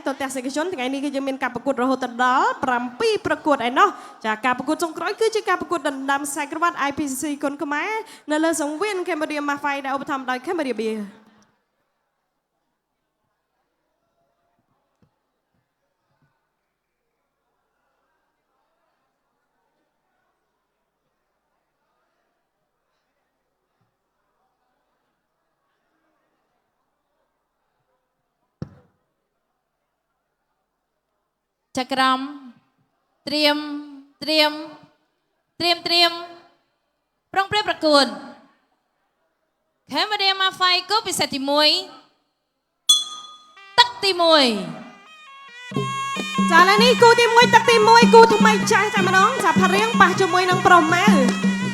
ตัวแต่เสกชนថ្ងៃនេះគឺយើងមានការប្រកួតរហូតដល់7ប្រកួតឯណោះចាការប្រកួតចុងក្រោយគឺជាការប្រកួតដណ្ដើមខ្សែក្រវ៉ាត់ IPCC គុនខ្មែរនៅលើសង្វៀន Cambodia Mafai ដែលឧបត្ថម្ភដោយ Cambodia Beer ចក្រមត្រៀមប្រុងព្រៀបប្រកួត Cambodia Mafai គូពិសេសទី1ទឹកទី1ចាឥឡូវនេះគូទី1ទឹកទី1គូថ្មីចាស់តែម្ដងចាផារៀងប៉ះជាមួយនឹងប្រុសម៉ៅ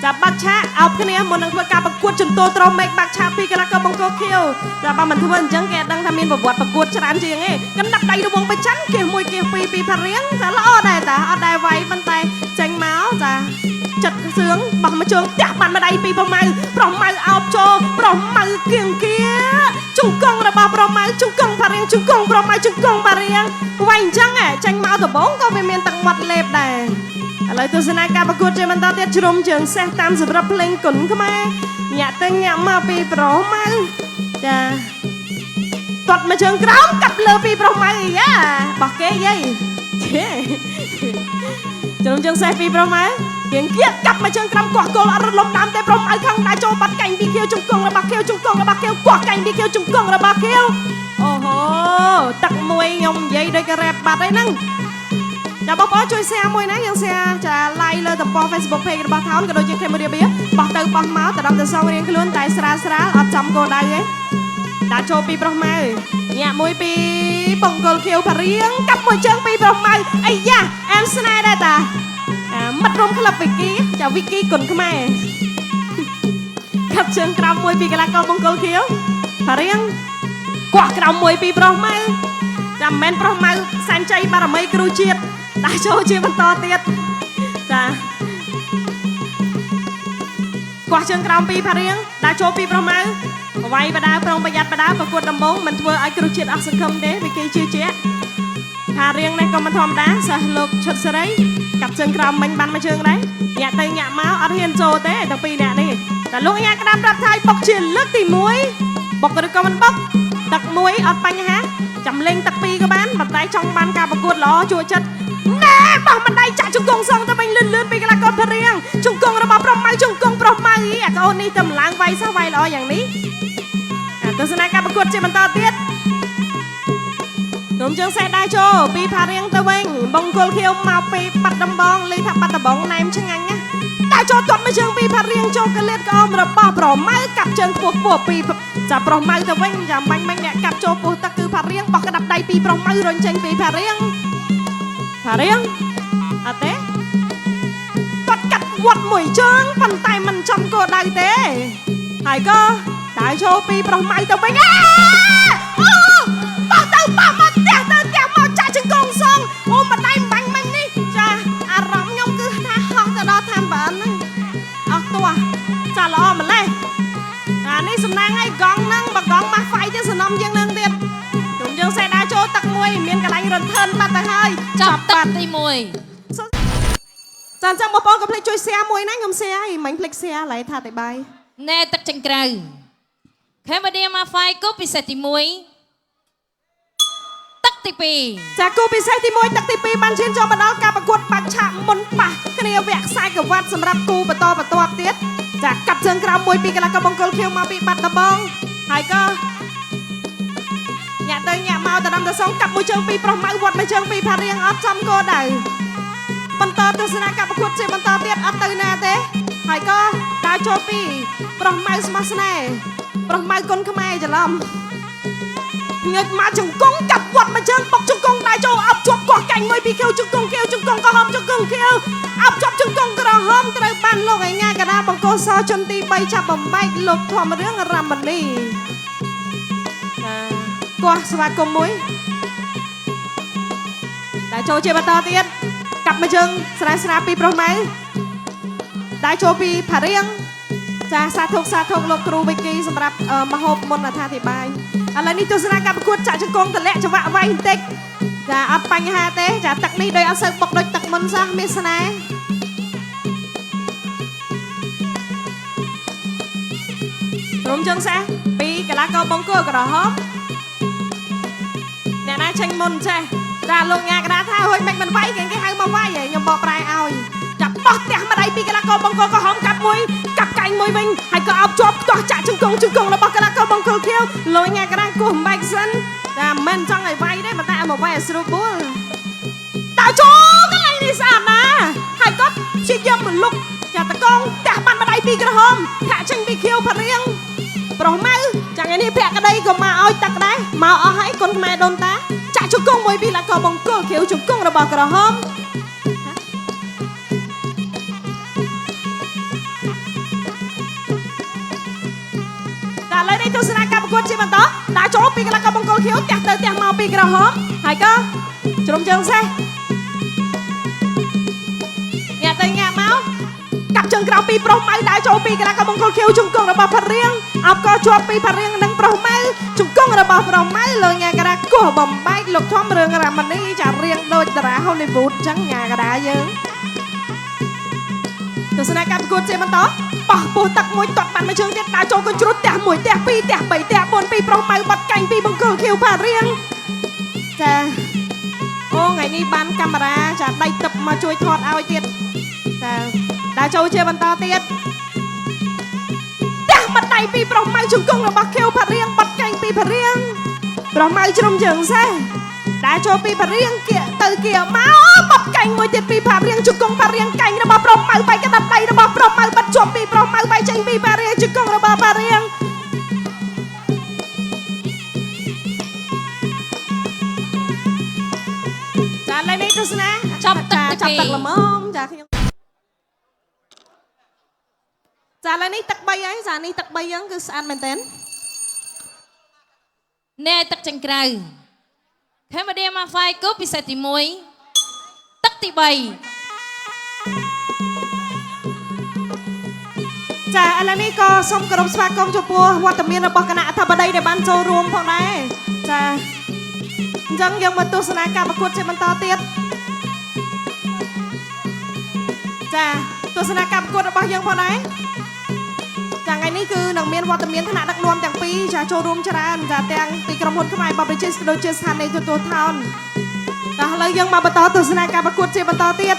ចាបាត់ឆាអោបគ្នាមុននឹងធ្វើការប្រកួតជំទោត្រមេឃបាក់ឆាពីកីឡាករបង្គោលខៀវចាបើមិនធ្វើអញ្ចឹងគេអត់ដឹងថាមានប្រវត្តិប្រកួតច្រើនជាងទេកណ្ដាប់ដៃរវងបច្ចាន់គៀសមួយគៀសពីរពីផារៀងចាល្អដែរតាអត់ដែរវាយប៉ុន្តែចេញមកចាចិត្តសឿងបោះមកជើងផ្ទះបាត់ម្ដាយពីប្រុសម៉ៅអោបចូលប្រុសម៉ៅគៀងគៀជង្គង់របស់ប្រុសម៉ៅជង្គង់ផារៀងជង្គង់ប្រុសម៉ៅជង្គង់ផារៀងវាយអញ្ចឹងចេញមកដំបងក៏វាមានទឹកមាត់លេបដែរឥឡូវទស្សនាការប្រកួតជាបន្តទៀតជ្រុំជើងសេះតាមសម្រាប់ភ្លេងគុនខ្មែរញាក់ទៅញាក់មកពីប្រុសម៉ៅចាទាត់មកជើងក្រោមកាប់លើពីប្រុសម៉ៅយ៉ាបោះគេយាយជ្រុំជើងសេះពីប្រុសម៉ៅទៀងគៀកកាប់មកជើងក្រោមកោះគោលអត់រត់លំតាមតែប្រុសម៉ៅខឹងដែរចូលបាត់កាញ់ពីខៀវជង្គង់របស់ខៀវជង្គង់របស់ខៀវកោះកាញ់ពីខៀវជង្គង់របស់ខៀវអូហូទឹកមួយខ្ញុំនិយាយដូចការ៉េបបាត់អីហ្នឹងចាបងប្អូនជួយ share មួយណាយើង share ចា like លើទំព័រ Facebook page របស់ថោនក៏ដូចជា Cambodia Beer បោះទៅបោះមកទៅដល់ទៅសងរៀងខ្លួនតែស្រាលអត់ចំគោលដៅទេដាក់ចូលពីប្រុសម៉ៅញាក់មួយពីបង្គោលខៀវផារៀងកាប់មួយជើងពីប្រុសម៉ៅអីយ៉ាអែមស្នេហ៍ដែរតាមិត្តរួមក្លឹបវិគីចាវិគីគុនខ្មែរកាប់ជើងក្រោមមួយពីកីឡាករបង្គោលខៀវផារៀងកោះក្រោមមួយពីប្រុសម៉ៅចាំមិនមែនប្រុសម៉ៅសែនជ័យបារមីគ្រូជាតិដាក់ចូលជាបន្តទៀតចាកោះជើងក្រោមពីផារៀងដាក់ចូលពីប្រុសម៉ៅវាយបដាប្រុងប្រយ័ត្នបដាប្រកួតដំបងមិនធ្វើឲ្យគ្រូជាតិអស់សង្ឃឹមទេវិគីជឿជាក់ផារៀងនេះក៏មិនធម្មតាសិស្សលោកឈុតសេរីកាប់ជើងក្រោមមិញបានមួយជើងដែរញាក់ទៅញាក់មកអត់ហ៊ានចូលទេទាំងពីរអ្នកនេះតែលោកញ៉ាក្តាមប្រាប់ថាបុកជាលើកទី1បុកឬក៏មិនបុកទឹក1អត់បញ្ហាចាំលេងទឹក2ក៏បានប៉ុន្តែចង់បានការប្រកួតល្អជួយចិត្តណែបោះមិនដៃចាក់ជង្គង់សងទៅវិញលឿនពីកីឡាករផារៀងជង្គង់របស់ប្រុសម៉ៅជង្គង់ប្រុសម៉ៅអាកូននេះទៅម្លងវាយសោះវាយល្អយ៉ាងនេះទស្សនាការប្រកួតជាបន្តទៀតក្រុមជើងសេះដែរចូលពីផារៀងទៅវិញបង្គោលខៀវមកពីបាត់ដំបងឮថាបាត់ដំបងណែមឆ្ងាញ់ណាដែរចូលទាត់មួយជើងពីផារៀងចូលកលៀតក្អមរបស់ប្រុសម៉ៅកាប់ជើងខ្ពស់ពីចាប្រុសម៉ៅទៅវិញចាំបាញ់អ្នកកាប់ចូលពោះទឹកគឺផារៀងបោះក្តាប់ដៃពីប្រុសម៉ៅរុញចេញពីផារៀងអត់ទេគាត់កាត់វត្តមួយជើងប៉ុន្តែមិនចំគោលដៅទេហើយក៏ដែរចូលពីប្រុសម៉ៅទៅវិញអូបោះទៅបោះមកផ្ទះមកចាក់ជង្គង់សងអូម្ដាយបាញ់មិញនេះចាអារម្មណ៍ខ្ញុំគឺថាហោះទៅដល់ឋានបានហ្នឹងអស់ទោះចាល្អម្លេះអានេះសំណាងឲ្យកង់ហ្នឹងបើកង់ម៉ាស់ហ្វាយទៀតសំណុំជាងហ្នឹងទៀតខ្ញុំយើងសេះដែរចូលទឹកមួយមានកន្លែងរន្ធើនបាត់ទៅហើយចាប់ទឹកទី1ចាអញ្ចឹងបងប្អូនកុំភ្លេចជួយ share មួយណាខ្ញុំ share ហើយមិនភ្លេច share ឡៃថាតែបាយណែទឹកចេញក្រៅ Cambodia Mafai គូពិសេសទី1ទឹកទី2ចាគូពិសេសទី1ទឹកទី2បានឈានចូលមកដល់ការប្រកួតបាក់ឆាកមុនប៉ះគ្នាវគ្គខ្សែក្រវ៉ាត់សម្រាប់គូបន្តបន្ទាប់ទៀតចាកាប់ជើងក្រោមមួយពីកីឡាករបង្គោលខៀវមកពីបាត់ដំបងហើយក៏ញាក់ទៅញាក់មកទៅដល់ទៅសងកាប់មួយជើងពីប្រុសម៉ៅវត្តមួយជើងពីផារៀងអត់ចំគោលដៅបន្តទស្សនាការប្រកួតជាបន្តទៀតអត់ទៅណាទេហើយក៏ដើរចូលពីប្រុសម៉ៅស្មោះស្នេហ៍ប្រុសម៉ៅគុនខ្មែរច្រឡំងើបមកជង្គង់កាប់វត្តមួយជើងបុកជង្គង់ដែរចូលអប់ជាប់កោះកាញ់មួយពីខៀវជង្គង់ក្រហមជង្គង់ខៀវអប់ជាប់ជង្គង់ក្រហមត្រូវបានលោកឯងាកដាបង្គោលសជន់ទី3ចាប់បំបែកលោកធម្មរឿងរ៉ាំបលីកោះស្វាគមន៍មួយដែរចូលជាបន្តទៀតកាប់មួយជើងស្រាពីប្រុសម៉ៅដែរចូលពីផារៀងចាសាធុលោកគ្រូវិគីសម្រាប់មហូបមុនអត្ថាធិប្បាយ ឥឡូវនេះទស្សនាការប្រកួតចាក់ជង្គង់តម្លាក់ចង្វាក់វាយបន្តិចចាអត់បញ្ហាទេចាទឹកនេះដោយអត់សូវបុកដូចទឹកមុនសោះមានស្នេហ៍ក្រុមជើងសេះពីកីឡាករបង្គោលក្រហមអ្នកណាចេញមុនចេះចាលោកញ៉ាកដាថាហួយមិនវាយគេហៅមកវាយហើយខ្ញុំបកប្រែឲ្យចាប់បោះផ្ទះម្ដាយពីកីឡាករបង្គោលក្រហមកាប់កែងមួយវិញហើយក៏អោបជាប់ខ្ទាស់ចាក់ជង្គង់របស់កីឡាករបង្គោលខៀវលោកញ៉ាកដាគោះបែកសិនតែមិនចង់ឲ្យវាយទេប៉ុន្តែឲ្យមកវាយឲ្យស្រួលបុលដាក់ចូលកន្លែងនេះស្អាតណាស់ហើយក៏ព្យាយាមលុកចាតកងផ្ទះបាត់ម្ដាយពីក្រហមថាចេញពីខៀវផរៀងប្រុសម៉ៅចាំថ្ងៃនេះភក្តីក៏មកឲ្យទឹកដែរមកអស់ហើយកូនខ្មែរដូនតាចាក់ជង្គង់មួយពីកីឡាករបង្គោលខៀវជង្គង់របស់ក្រហមឥឡូវនេះទស្សនាការប្រកួតជាបន្តដាក់ចូលពីកីឡាករបង្គោលខៀវផ្ទះទៅផ្ទះមកពីក្រហមហើយក៏ជ្រុំជើងសេះញាក់ទៅញាក់មកកាប់ជើងក្រៅពីប្រុសម៉ៅដាក់ចូលពីកីឡាករបង្គោលខៀវជង្គង់របស់ផារៀងអបក៏ជាប់ពីផារៀងនិងប្រុសម៉ៅជង្គង់របស់ប្រុសម៉ៅលោកញ៉ាកដាគោះបំបែកលោកធំរឿងរ៉ាម៉ានីចារៀងដូចតារាហូលីវូដអញ្ចឹងញ៉ាកដាយើងទស្សនាការប្រកួតជាបន្តបោះពោះទឹកមួយទាត់បានមួយជើងទៀតដើរចូលកញ្ជ្រួតផ្ទះមួយផ្ទះពីរផ្ទះបីផ្ទះបួនពីប្រុសម៉ៅបាត់កាញ់ពីបង្គោលខៀវផារៀងចាអូថ្ងៃនេះបានកាមេរ៉ាចាដៃទឹកមកជួយថតឲ្យទៀតចាដើរចូលជាបន្តទៀតផ្ទះបាត់ដៃពីប្រុសម៉ៅជង្គង់របស់ខៀវផារៀងបាត់កាញ់ពីផារៀងប្រុសម៉ៅជ្រុំជើងសេះដើរចូលពីផារៀងគៀកទៅគៀកមកបាត់កាញ់មួយទៀតពីផារៀងជង្គង់ផារៀងកាញ់របស់ប្រុសម៉ៅបែកក្តាប់ដៃរបស់ប្រុសម៉ៅបាត់ជាប់ពីប្រុសម៉ៅបែកចេញពីផារៀងជង្គង់របស់ផារៀងចាឥឡូវនេះទស្សនាចាប់ទឹកល្មមចាខ្ញុំចាឥឡូវនេះទឹក3ហើយចានេះទឹក3ហ្នឹងគឺស្អាតមែនតើណែទឹកចង្ក្រៅខេមឌីម៉ាហ្វាយគូពិសេសទី1ទឹកទី3ចាឥឡូវនេះក៏សូមគោរពស្វាគមន៍ចំពោះវត្តមានរបស់គណៈអធិបតីដែលបានចូលរួមផងដែរចាអញ្ចឹងយើងមកទស្សនាការប្រកួតជាបន្តទៀតចាទស្សនាការប្រកួតរបស់យើងផងដែរចាថ្ងៃនេះគឺនឹងមានវត្តមានថ្នាក់ដឹកនាំទាំងពីរចាចូលរួមច្រើនចាទាំងពីក្រុមហ៊ុនខ្មែរបបប្រជាស្ដូចជាស្ថានីយ៍ទទួលថោនតែឥឡូវយើងមកបន្តទស្សនាការប្រកួតជាបន្តទៀត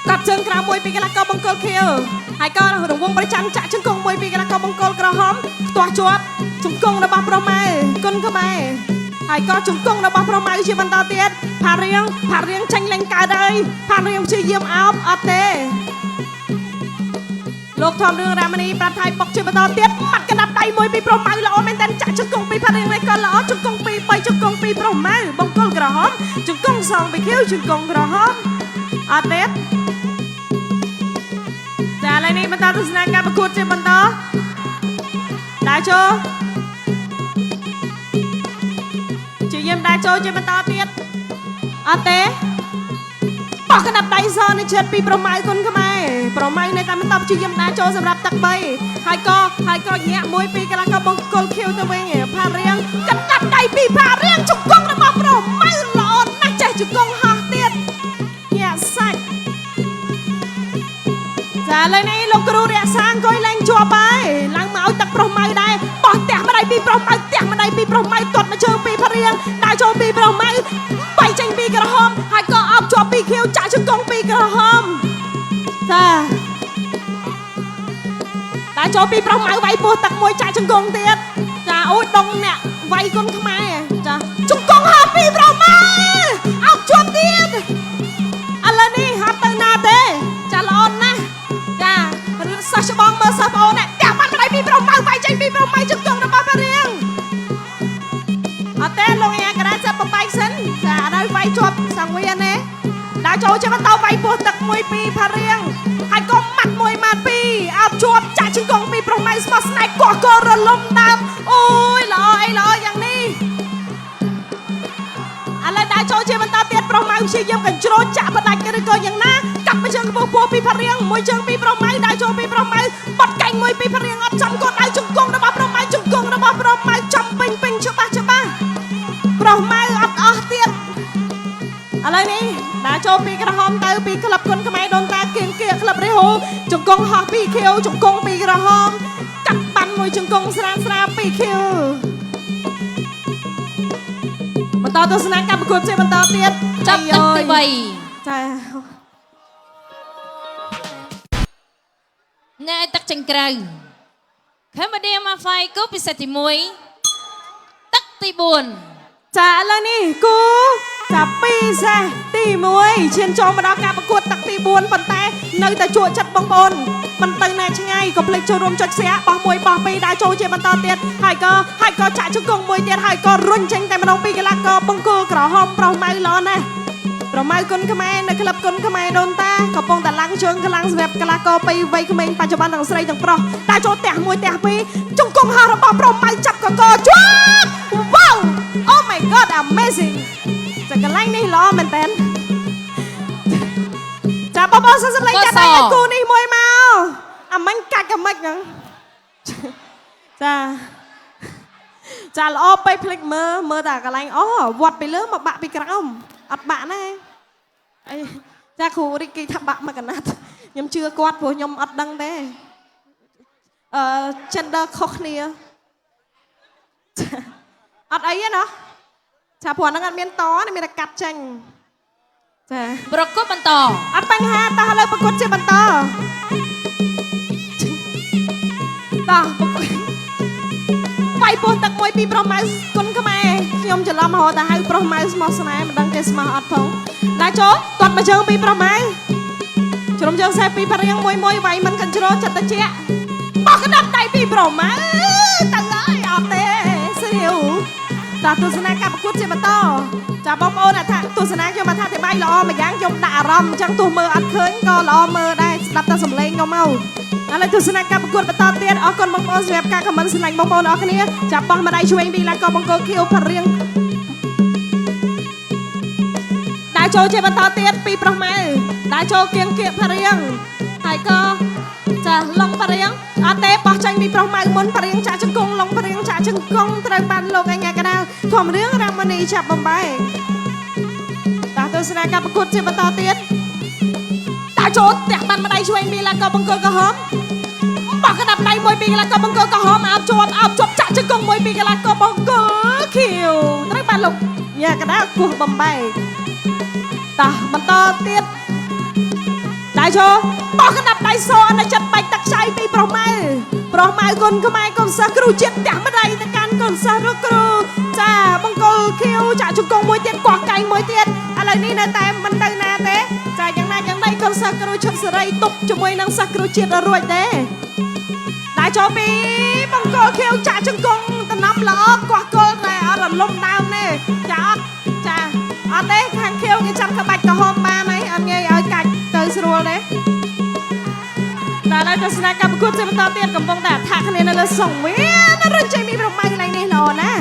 កាប់ជើងក្រៅមួយពីកីឡាករបង្គោលខៀវហើយក៏រង្វង់ប្រចាំចាក់ជង្គង់មួយពីកីឡាករបង្គោលក្រហមផ្ទាស់ជាប់ជង្គង់របស់ប្រុសម៉ៅគុណខ្មែរហើយក៏ជង្គង់របស់ប្រុសម៉ៅជាបន្តទៀតផារៀងចាញ់លេងកើតហើយផារៀងព្យាយាមអោបអត់ទេលោកធំរឿងរ៉ាម៉ានីប្រាប់ថៃបុកជាបន្តទៀតបាត់កណ្ដាប់ដៃមួយពីប្រុសម៉ៅល្អមែនតើចាក់ជង្គង់ពីផារៀងនេះក៏ល្អជង្គង់ពី3ជង្គង់ពីប្រុសម៉ៅបង្គោលក្រហមជង្គង់សងពីខៀវជង្គង់ក្រហមអត់ទេចាឥឡូវនេះបន្តទស្សនាការប្រកួតជាបន្តដើរចូលជាយាមដើរចូលជាបន្តទៀតអត់ទេបោះកណ្ដាប់ដៃសនៅជិតពីប្រម៉ៅគុណខ្មែរប្រម៉ៅនៅតែបន្តជាយាមដើរចូលសម្រាប់ទឹក3ហើយក៏ញាក់មួយពីកីឡាករបង្គោលខៀវទៅវិញផារៀងកណ្ដាប់ដៃពីផារៀងជង្គង់របស់ប្រម៉ៅល្អណាស់ចេះជង្គង់ហោះទៀតញាក់សាច់ចាឥឡូវនេះលោកគ្រូរក្សាអង្គុយឡើងជាប់ហើយឡើងមកឲ្យទឹកប្រុសម៉ៅដែរបោះផ្ទះម្ដាយពីប្រុសម៉ៅផ្ទះម្ដាយពីប្រុសម៉ៅទាត់មកជើងពីផរៀងដើរចូលពីប្រុសម៉ៅបែកចេញពីក្រហមហើយក៏អោបជាប់ពីខៀវចាក់ជង្គង់ពីក្រហមចាដើរចូលពីប្រុសម៉ៅវាយពោះទឹកមួយចាក់ជង្គង់ទៀតចាអូយដងអ្នកវាយគុណខ្មែរចាជង្គង់ហោះពីប្រុសម៉ៅអោបជាប់ទៀតឥឡូវនេះហត់ទៅណាទេចាល្អណាស់ចាសិស្សច្បងមើលសិស្សប្អូនផ្ទះបាត់ម្ដាយពីប្រុសម៉ៅវាយចេញពីប្រុសម៉ៅជង្គង់របស់ផារៀងអត់ទេលោកញ៉ាកដាចាប់បំបែកសិនចាអត់ឲ្យវាយជាប់សង្វៀនទេដើរចូលជាបន្តវាយពោះទឹកមួយពីផារៀងហើយក៏ម៉ាត់មួយម៉ាត់ពីរអោបជាប់ចាក់ជង្គង់ពីប្រុសម៉ៅស្មោះស្នេហ៍ក៏រលំដើមអូយល្អអីល្អយ៉ាងនេះឥឡូវដើរចូលជាបន្តទៀតប្រុសម៉ៅព្យាយាមកញ្ជ្រោចចាក់បដាច់ឬក៏យ៉ាងណាកាប់មួយជើងពោះពីផារៀងមួយជើងពីប្រុសម៉ៅដើរចូលពីប្រុសម៉ៅបាត់កាញ់មួយពី ពីព្រៀងអត់ចំកូនដៃជង្គង់របស់ប្រុសម៉ៅជង្គង់របស់ប្រុសម៉ៅចំពេញច្បាស់ប្រុសម៉ៅអត់អស់ទៀតឥឡូវនេះដាក់ចូលពីក្រហមទៅពីក្លឹបគុនខ្មែរដូនតាគៀងគៀក្លឹបរេហូជង្គង់ហោះពីខៀវជង្គង់ពីក្រហមកាត់បានមួយជង្គង់ស្រាពីខៀវបន្តទស្សនាការប្រកួតជាបន្តទៀត ចាប់ទឹកទី3 ចា អ្នកឲ្យទឹកចេញក្រៅ Cambodia Mafai គូពិសេសទី1ទឹកទី4 ចាឥឡូវនេះគូចាប់ពីសេះទី1ឈានចូលមកដល់ការប្រកួតទឹកទី4ប៉ុន្តែនៅតែជក់ចិត្តបងប្អូនមិនទៅណាឆ្ងាយកុំភ្លេចចូលរួមចុច share បោះ1បោះ2ដាក់ចូលជាបន្តទៀតហើយក៏ចាក់ជង្គង់មួយទៀតហើយក៏រុញចេញតែម្ដងពីកីឡាករបង្គោលក្រហមប្រុសម៉ៅល្អណាស់ប្រម៉ៅគុនខ្មែរនៅក្លឹបគុនខ្មែរដូនតាកំពុងតែឡើងជើងខ្លាំងសម្រាប់កីឡាករពីវ័យក្មេងបច្ចុប្បន្នទាំងស្រីទាំងប្រុសដាក់ចូលផ្ទះ1ផ្ទះ2ជង្គង់ហោះរបស់ប្រុសម៉ៅចាប់កកជាប់ Wow Oh my god amazing ចាកន្លែងនេះល្អមែនតើចាបងប្អូនសួស្ដីចាត់ឲ្យគូនេះមួយមកអាមិញកាច់អាមិចហ្នឹងចាល្អពេកភ្លេចមើលតែកន្លែងអូវត្តពីលើមកបាក់ពីក្រោមអត់បាក់ណាអីចាគ្រូរីកគេថាបាក់មកកណាត់ខ្ញុំជឿគាត់ព្រោះខ្ញុំអត់ដឹងទេgender ខុសគ្នាអត់អីទេណោះចាព្រោះហ្នឹងអត់មានតនេះមានតែកាត់ចេញចាប្រកួតបន្តអត់បញ្ហាតោះឥឡូវប្រកួតជាបន្តតោះវាយពោះទឹកមួយពីប្រុសម៉ៅគុនខ្មែរខ្ញុំច្រឡំរហូតតែហៅប្រុសម៉ៅស្មោះស្នេហ៍មិនដឹងគេស្មោះអត់ផងដាក់ចូលទាត់មកជើងពីប្រុសម៉ៅជ្រុំជើងសេះពីព្រៀងមួយវាយមិនកញ្ជ្រោចិត្តតិចបោះក្តាប់ដៃពីប្រុសម៉ៅទៅហើយអត់ទេស្រាវតាទស្សនាការប្រកួតជាបន្តចាបងប្អូនថាទស្សនាខ្ញុំមកថាទេបាយល្អមួយយ៉ាងខ្ញុំដាក់អារម្មណ៍អញ្ចឹងទោះមើលអត់ឃើញក៏ល្អមើលដែរស្ដាប់តែសំឡេងខ្ញុំមកឥឡូវទស្សនាការប្រកួតបន្តទៀតអរគុណបងប្អូនសម្រាប់ការខមមិនស្រឡាញ់បងប្អូនអរគ្នាចាប់បោះមកដៃឆ្វេងពីឡាកបង្គោលខៀវផរៀងដាក់ចូលជាបន្តទៀតពីប្រុសម៉ៅដាក់ចូលគៀងគៀកផរៀងហើយក៏ចាឡុងផរៀងអត់ទេបោះចាញ់ពីប្រុសម៉ៅមុនផរៀងចាក់ជង្គង់ឡុងផរៀងចាក់ជង្គង់ត្រូវបានលោកអញ្ញាកដាលខំរឿងរ៉ាម៉ានីចាប់បំបែកដាក់ទស្សនាការប្រកួតជាបន្តទៀតដាក់ចូលផ្ទះបានម្ដាយឆ្វេងពីឡាកបង្គោលក្រហមបោះក្តាប់ដៃមួយពីកីឡាករបង្គោលក្រហមអោបជាប់ចាក់ជង្គង់មួយពីកីឡាករបង្គោលខៀវត្រូវបានលោកញ៉ាកដាគោះបំបែកតោះបន្តទៀតដៃចូលបោះក្តាប់ដៃសអនុចិត្តបាច់ទឹកខ្ចៃពីប្រុសម៉ៅគុនខ្មែរកូនសិស្សគ្រូជាតិផ្ទះម្ដាយទៅកាន់កូនសិស្សលោកគ្រូចាបង្គោលខៀវចាក់ជង្គង់មួយទៀតកោះកែងមួយទៀតឥឡូវនេះនៅតែមិនទៅណាទេចាយ៉ាងណាយ៉ាងណីកូនសិស្សគ្រូឈុតសេរីទប់ជាមួយនឹងសិស្សគ្រូជាតិរួចទេដាក់ចូលពីបង្គោលខៀវចាក់ជង្គង់តំណំល្អកោះគល់តែអត់រលំដើមទេចាអត់ទេខាងខៀវគេចាំក្បាច់ក្រហមបានហើយអត់ងាយឲ្យកាច់ទៅស្រួលទេដល់ទស្សនកម្មប្រកួតជាបន្តទៀតកំពុងតែអថាគ្នានៅលើសង្វៀនរុញចេញពីប្រម៉ៅកន្លែងនេះល្អណា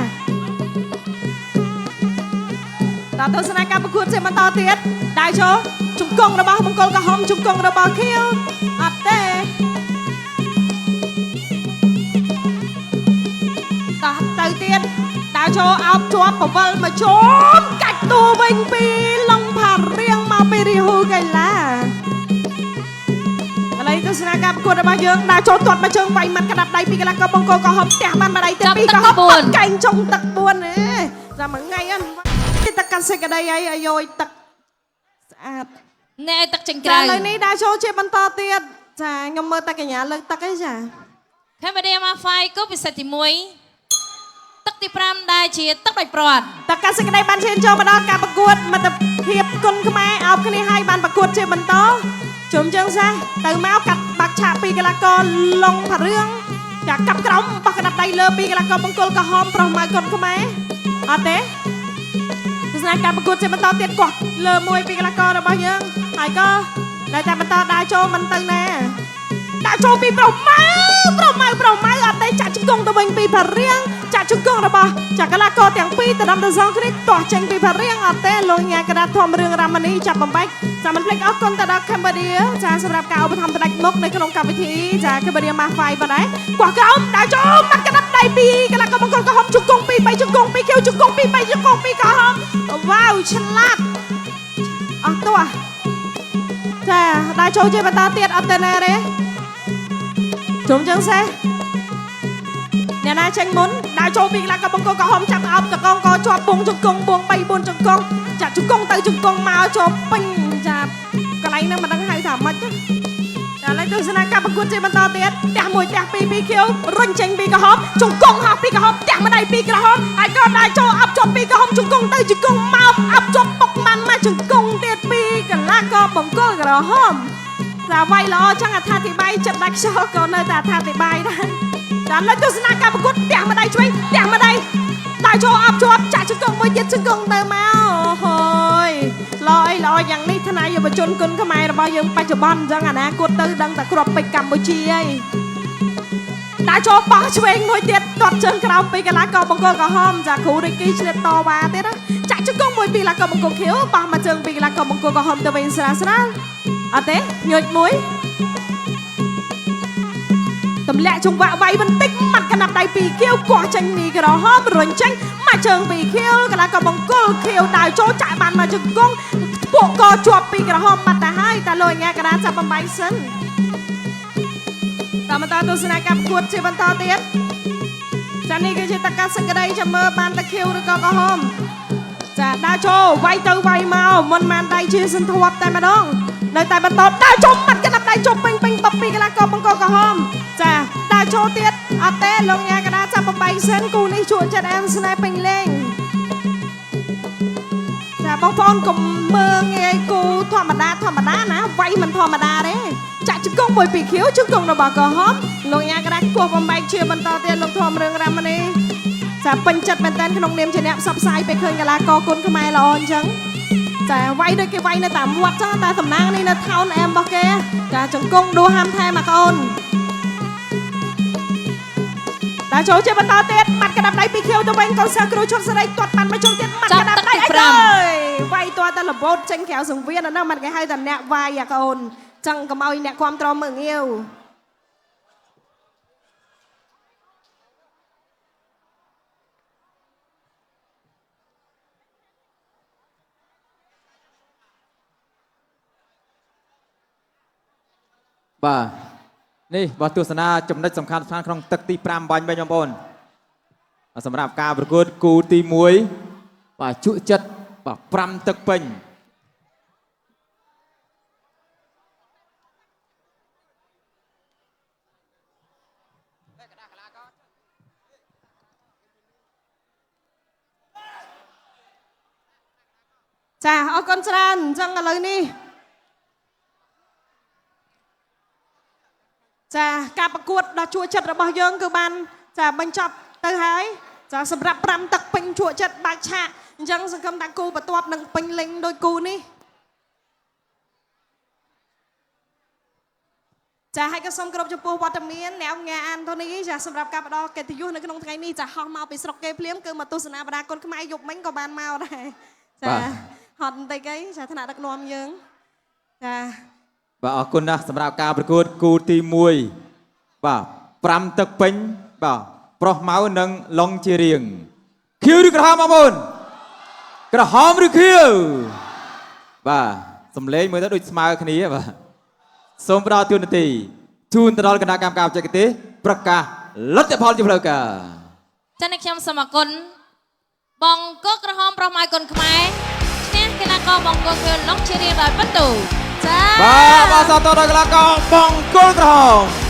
ដល់ទស្សនកម្មប្រកួតជាបន្តទៀតដាក់ចូលជង្គង់របស់បង្គោលក្រហមជង្គង់របស់ខៀវអត់ទេតោះទៅទៀតដាក់ចូលអោបជាប់បវលមកជុំកាច់តួវិញពីឡុងផារៀងមកពីរីហ៊ូកៃឡាឥឡូវទស្សនាការប្រកួតរបស់យើងដាក់ចូលទាត់មកជើងវាយមាត់ក្តាប់ដៃពីកីឡាករបង្គោលក្រហមផ្ទះបានម្ដាយទៅពីក្រហមកែងចុងទឹក4ទេចាំមួយថ្ងៃហ្នឹងទឹកកាត់សេចក្តីអីឲ្យយទឹកស្អាតអ្នកឲ្យទឹកចេញក្រៅឥឡូវនេះដាក់ចូលជាបន្តទៀតចាខ្ញុំមើលតែកញ្ញាលើកទឹកអីចា Cambodia Mafai គូពិសេសទី1ទឹកទី5ដែលជាទឹកបាច់ព្រាត់ទឹកកាត់សេចក្តីបានឈានចូលមកដល់ការប្រកួតមិត្តភាពគុនខ្មែរអោបគ្នាឲ្យបានប្រកួតជាបន្តជុំជើងសាទៅមកកាត់បាក់ឆាពីកីឡាករឡុងផារឿងចាកាប់ក្រោមបោះក្តាប់ដៃលើពីកីឡាករបង្គោលក្រហមប្រុសម៉ៅគុនខ្មែរអត់ទេទស្សនាការប្រកួតជាបន្តទៀតគាត់លើមួយពីកីឡាកររបស់យើងហើយក៏តែបន្តដើរចូលមិនទៅណា ដាក់ចូលពីប្រម៉ៅអត់ទេចាក់ជង្គង់ទៅវិញពីផរៀងចាក់ជង្គង់របស់ចាក់កលាករទាំងពីរទៅដំទៅសងគ្នាទាស់ចេញពីផរៀងអត់ទេលោកញ៉ាកណាធម្មរឿងរ៉ាម៉ានីចាប់បំបែកចាមិនភ្លេចអរគុណទៅដល់ Cambodia ចាសម្រាប់ការឧបត្ថម្ភផ្ដាច់មុខនៅក្នុងកម្មវិធីចា Cambodia Mafai បាទដែរគាត់ក្រោមដាក់ចូលមកកណាត់ដៃពីរកលាករបង្គោលកំហំជង្គង់ពីរ3ជង្គង់ពីរខៀវជង្គង់ពីរ3ជង្គង់ពីរកំហំវ៉ាវឆ្លាតអស់ទាស់ចាដាក់ចូលជាបន្តទៀតអត់ទេណាទេជុំចឹងសេអ្នកណាចេញមុនដាក់ចូលពីកលាករបង្គោលកំហំចាប់អោបតកងកជាប់ពងជង្គង់ពង3 4ជង្គង់ចាក់ជង្គង់ទៅជង្គង់មកចូលពេញចាកន្លែងហ្នឹងមិនដឹងហៅថាម៉េចចាឥឡូវទស្សនាការប្រកួតជាបន្តទៀតផ្ទះ1ផ្ទះ2 2ខៀវរុញចេញពីកំហំជង្គង់ហោះពីកំហំផ្ទះម្ដាយពីក្រហមហើយក៏ដាក់ចូលអាប់ជាប់ពីកំហំជង្គង់ទៅជង្គង់មកអាប់ជាប់បុកម៉ាន់មកជង្គង់ទៀតពីកលាករបង្គោលក្រហមចាវាយល្អចឹងអត្ថាធិប្បាយចិត្តដាច់ខ្យល់ក៏នៅតែអត្ថាធិប្បាយដែរចាឥឡូវទស្សនាការប្រកួតផ្ទះម្ដាយឆ្វេងផ្ទះម្ដាយដាក់ចូលអាប់ជាប់ចាក់ជង្គង់មួយទៀតជង្គង់ទៅមកអូហើយល្អយ៉ាងនេះថ្នាក់យុវជនគុណខ្មែររបស់យើងបច្ចុប្បន្នអញ្ចឹងអនាគតទៅដឹងតែគ្រាប់ពេជ្រកម្ពុជាហើយដាក់ចូលបោះឆ្វេងមួយទៀតទាត់ជើងក្រោមពីកលាករបង្គោលក្រហមចាគ្រូរិគីឆ្លៀតតវ៉ាទៀតណាចាក់ជង្គង់មួយពីកលាករបង្គោលខៀវបោះមកជើងពីកលាករបង្គោលក្រហមទៅវិញស្រាលអត់ទេញួចមួយទម្លាក់ចង្វាក់វាយបន្តិចម៉ាត់កណាត់ដៃពីខៀវកោះចេញពីក្រហមរុញចេញមកជើងពីខៀវកលាករបង្គោលខៀវដើរចូលចាក់បានមកជង្គង់ពួកកជាប់ពីក្រហមបាត់ទៅហើយតែលោកញ៉ាកណាចាប់បំបីសិនតាមតទស្សនកម្មប្រកួតជាបន្តទៀតចានេះគឺជាតកាសក្តីចាំមើលបានតែខៀវឬក៏ក្រហមចាដើរចូលវាយទៅវាយមកមិនបានដៃជាសន្ធាប់តែម្ដងនៅតែបន្តដើរចូលបាត់កណាត់ដៃចូលពេញបបពីកលាករបង្គោលក្រហមចាដើរចូលទៀតអត់ទេលោកញ៉ាកណាចាប់បំបីសិនគូនេះជួចចិត្តអានស្នេហ៍ពេញលេងចាបងប្អូនកុំមើងងាយគូធម្មតាណាវាយមិនធម្មតាទេចាក់ជង្គង់មួយពីខៀវជង្គង់របស់ក្រហមលោកញ៉ាកណាគោះបំបែកជាបន្តទៀតលោកធម្មរឿងរ៉ាម៉ានីចាពេញចិត្តមែនតើក្នុងនាមជាអ្នកផ្សព្វផ្សាយពេលឃើញកីឡាករគុណខ្មែរល្អអញ្ចឹងចាវាយដូចគេវាយនៅតាមវត្តចឹងតែសំណាងនេះនៅថោនអែមរបស់គេចាជង្គង់ដួសហាមថែមកអូនតែចូលជាបន្តទៀតបាត់កដាប់ដៃពីខៀវទៅវិញកូនសិស្សគ្រូឈុតសេរីទាត់បានមកជុំទៀតបាត់កដាប់ដៃអីទៅវាយទាត់តែលបោតចេញក្រៅសង្វៀនអានោះមិនគេហៅតែអ្នកវាយអាកូនចឹងកុំឲ្យអ្នកគ្រប់ត្រមើងងាវបាទនេះបើទស្សនាចំណុចសំខាន់ក្នុងទឹកទី5បាញ់វិញបងប្អូនសម្រាប់ការប្រកួតគូទី1បាទជក់ចិត្តបាទ5ទឹកពេញចាអរគុណច្រើនអញ្ចឹងឥឡូវនេះចាការប្រកួតដ៏ជក់ចិត្តរបស់យើងគឺបានចាបញ្ចប់ទៅហើយចាសម្រាប់5ទឹកពេញជក់ចិត្តបើកឆាកអញ្ចឹងសង្ឃឹមថាគូបន្ទាប់នឹងពេញលេងដោយគូនេះចាហើយក៏សូមគោរពចំពោះវត្តមានអ្នកអង្គការអានតូនីចាសម្រាប់ការផ្ដល់កិត្តិយសនៅក្នុងថ្ងៃនេះចាហោះមកពីស្រុកគេភ្លាមគឺមកទស្សនាបណ្ដាគុណខ្មែរយប់មិញក៏បានមកដែរចាហត់បន្តិចអីចាថ្នាក់ដឹកនាំយើងចាបាទអរគុណណាស់សម្រាប់ការប្រកួតគូទី1បាទ5ទឹកពេញបាទប្រុសម៉ៅនិងឡុងជារៀងខៀវឬក្រហមបងប្អូនក្រហមឬខៀវបាទសំឡេងមើលទៅដូចស្មើគ្នាបាទសូមផ្ដល់ទូនាទីជូនទៅដល់គណៈកម្មការបច្ចេកទេសប្រកាសលទ្ធផលជាផ្លូវការចា៎នេះខ្ញុំសូមអរគុណបង្គោលក្រហមប្រុសម៉ៅគុណខ្មែរឈ្នះកីឡាករបង្គោលខៀវឡុងជារៀងដោយពិន្ទុចា៎បាទបាទសតដល់កីឡាករបង្គោលក្រហម